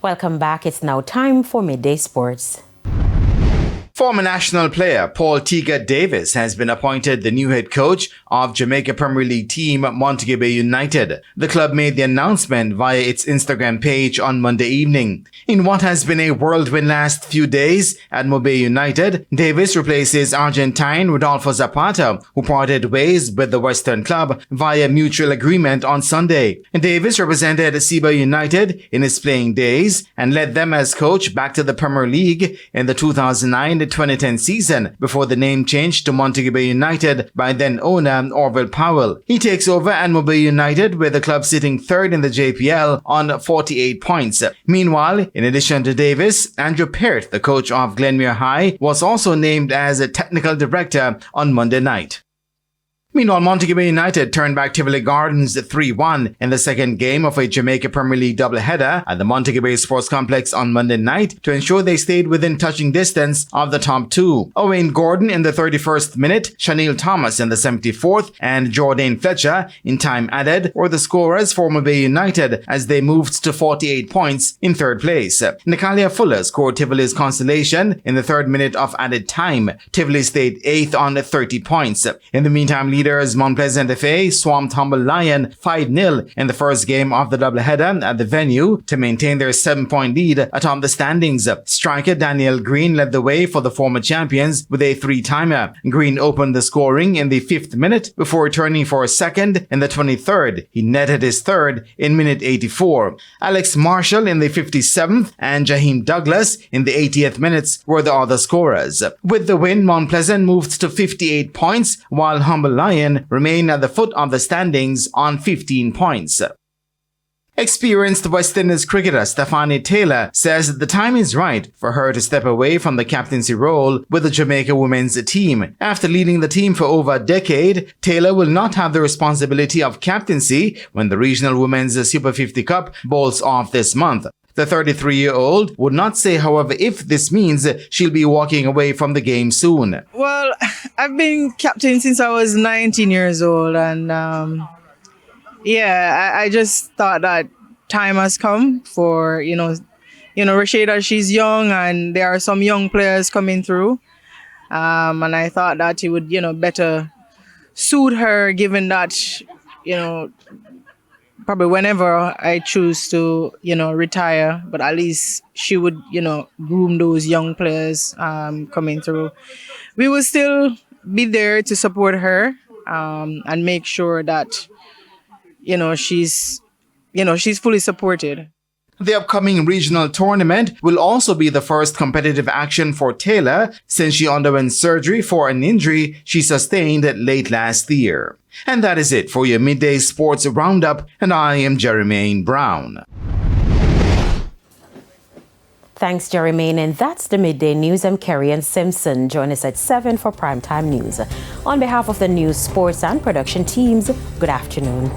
Welcome back. It's now time for Midday Sports. Former national player Paul Tegat Davis has been appointed the new head coach of Jamaica Premier League team Montego United. The club made the announcement via its Instagram page on Monday evening. In what has been a whirlwind last few days at Montego United, Davis replaces Argentine Rodolfo Zapata, who parted ways with the Western club via mutual agreement on Sunday. Davis represented Montego United in his playing days and led them as coach back to the Premier League in the 2009-2010 season before the name changed to Montego United by then owner Orville Powell. He takes over at Montego United with the club sitting third in the JPL on 48 points. Meanwhile, in addition to Davis, Andrew Peart, the coach of Glenmuir High, was also named as a technical director on Monday night. Meanwhile, Montego United turned back Tivoli Gardens 3-1 in the second game of a Jamaica Premier League doubleheader at the Montego Bay Sports Complex on Monday night to ensure they stayed within touching distance of the top two. Owain Gordon in the 31st minute, Shanil Thomas in the 74th, and Jordan Fletcher in time added were the scorers for Montego United as they moved to 48 points in third place. Natalia Fuller scored Tivoli's consolation in the third minute of added time. Tivoli stayed 8th on 30 points. In the meantime, leaders Mount Pleasant FA swamped Humble Lion 5-0 in the first game of the doubleheader at the venue to maintain their 7-point lead atop the standings. Striker Daniel Green led the way for the former champions with a 3-timer. Green opened the scoring in the 5th minute before returning for a second in the 23rd. He netted his third in minute 84. Alex Marshall in the 57th and Jaheim Douglas in the 80th minutes were the other scorers. With the win, Mount Pleasant moved to 58 points while Humble Lion remain at the foot of the standings on 15 points. Experienced West Indies cricketer Stephanie Taylor says that the time is right for her to step away from the captaincy role with the Jamaica women's team. After leading the team for over a decade, Taylor will not have the responsibility of captaincy when the Regional Women's Super 50 Cup bowls off this month. The 33-year-old would not say, however, if this means she'll be walking away from the game soon. Well, I've been captain since I was 19 years old, and I just thought that time has come for, Rashida, she's young, and there are some young players coming through, and I thought that it would, better suit her, given that, probably whenever I choose to, retire, but at least she would, groom those young players coming through. We will still be there to support her and make sure that, she's fully supported. The upcoming regional tournament will also be the first competitive action for Taylor since she underwent surgery for an injury she sustained late last year. And that is it for your Midday Sports Roundup, and I am Jermaine Brown. Thanks, Jermaine. And that's the Midday News. I'm Kerry-Ann Simpson. Join us at 7 for Primetime News. On behalf of the news, sports, and production teams, good afternoon.